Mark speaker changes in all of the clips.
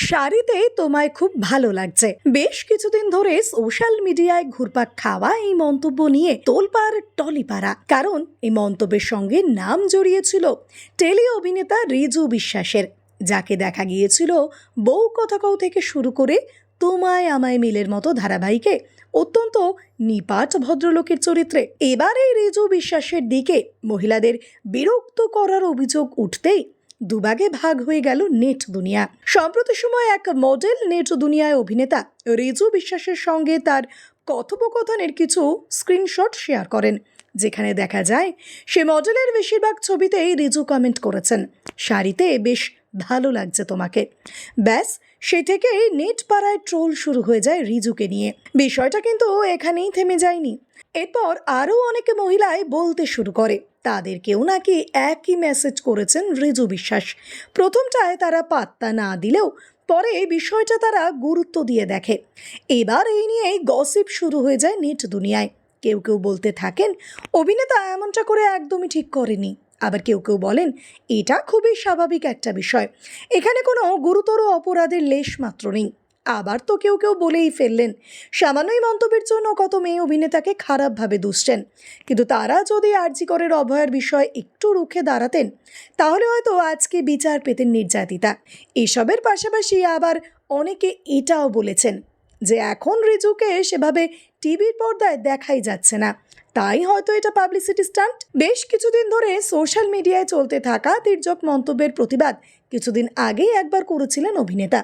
Speaker 1: শাড়িতে তোমায় খুব ভালো লাগছে। বেশ কিছুদিন ধরে সোশ্যাল মিডিয়ায় ঘুরপাক খাওয়া এই মন্তব্য নিয়ে তোলপাড় টলিপাড়া। কারণ এই মন্তব্যের সঙ্গে নাম জড়িয়েছিল টেলি অভিনেতা রিজু বিশ্বাসের, যাকে দেখা গিয়েছিল বউ কথা কও থেকে শুরু করে তোমায় আমায় মিলের মতো ধারাবাহিকে অত্যন্ত নিপাট ভদ্রলোকের চরিত্রে। এবার এই রিজু বিশ্বাসের দিকে মহিলাদের বিরক্ত করার অভিযোগ উঠতেই দুভাগে ভাগ হয়ে গেল নেট দুনিয়া। সম্প্রতি সময় এক মডেল নেট দুনিয়ায় অভিনেতা রিজু বিশ্বাসের সঙ্গে তার কথোপকথনের কিছু স্ক্রিনশট শেয়ার করেন, যেখানে দেখা যায় সে মডেলের বেশিরভাগ ছবিতেই রিজু কমেন্ট করেছেন, শাড়িতে বেশ ভালো লাগছে তোমাকে। ব্যাস, সে থেকেই নেট পাড়ায় ট্রোল শুরু হয়ে যায় রিজুকে নিয়ে। বিষয়টা কিন্তু এখানেই থেমে যায়নি। এরপর আরও অনেকে মহিলাই বলতে শুরু করে তাদেরকেও নাকি একই মেসেজ করেছেন রিজু বিশ্বাস। প্রথমটায় তারা পাত্তা না দিলেও পরে এই বিষয়টা তারা গুরুত্ব দিয়ে দেখে। এবার এই নিয়েই গসিপ শুরু হয়ে যায় নেট দুনিয়ায়। কেউ কেউ বলতে থাকেন অভিনেতা এমনটা করে একদমই ঠিক করেনি, আবার কেউ কেউ বলেন এটা খুবই স্বাভাবিক একটা বিষয়, এখানে কোনো গুরুতর অপরাধের লেশ মাত্র নেই। আবার তো কেউ কেউ বলেই ফেললেন সামান্যই মন্তব্যের জন্য কত মেয়ে অভিনেতাকে খারাপভাবে দুষছেন, কিন্তু তারা যদি আরজি করের অভয়ের বিষয়ে একটু রুখে দাঁড়াতেন তাহলে হয়তো আজকে বিচার পেতেন নির্যাতিতা। এসবের পাশাপাশি আবার অনেকে এটাও বলেছেন যে এখন রিজুকে সেভাবে টিভির পর্দায় দেখাই যাচ্ছে না, তাই হয়তো এটা পাবলিসিটি স্টান্ট। বেশ কিছুদিন ধরে সোশ্যাল মিডিয়ায় চলতে থাকা তির্যক মন্তব্যের প্রতিবাদ কিছুদিন আগেই একবার করেছিলেন অভিনেতা।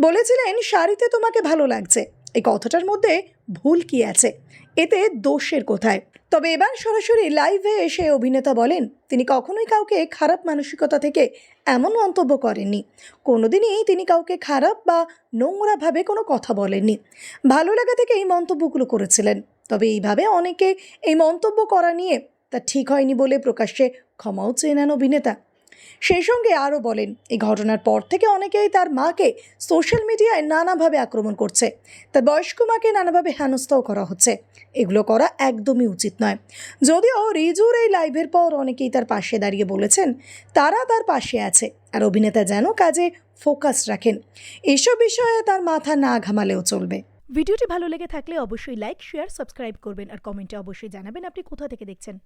Speaker 1: বলেছিলেন শাড়িতে তোমাকে ভালো লাগছে, এই কথাটার মধ্যে ভুল কি আছে, এতে দোষের কোথায়? তবে এবার সরাসরি লাইভে এসে অভিনেতা বলেন তিনি কখনোই কাউকে খারাপ মানসিকতা থেকে এমন মন্তব্য করেননি, কোনোদিনই তিনি কাউকে খারাপ বা নোংরাভাবে কোনো কথা বলেননি, ভালো লাগা থেকে এই মন্তব্যগুলো করেছিলেন। তবে এইভাবে অনেকে এই মন্তব্য করা নিয়ে তা ঠিক হয়নি বলে প্রকাশ্যে ক্ষমাও চেয়ে নেন অভিনেতা। সেই সঙ্গে আরও বলেন এই ঘটনার পর থেকে অনেকেই তার মাকে সোশ্যাল মিডিয়ায় নানাভাবে আক্রমণ করছে, তার বয়স্ক মাকে নানাভাবে হেনস্থাও করা হচ্ছে, এগুলো করা একদমই উচিত নয়। যদিও রিজুর এই লাইভের পর অনেকেই তার পাশে দাঁড়িয়ে বলেছেন তারা তার পাশে আছে, আর অভিনেতা যেন কাজে ফোকাস রাখেন, এসব বিষয়ে তার মাথা না ঘামালেও চলবে।
Speaker 2: ভিডিওটি ভালো লেগে থাকলে অবশ্যই লাইক, শেয়ার, সাবস্ক্রাইব করবেন আর কমেন্টে অবশ্যই জানাবেন আপনি কোথা থেকে দেখছেন।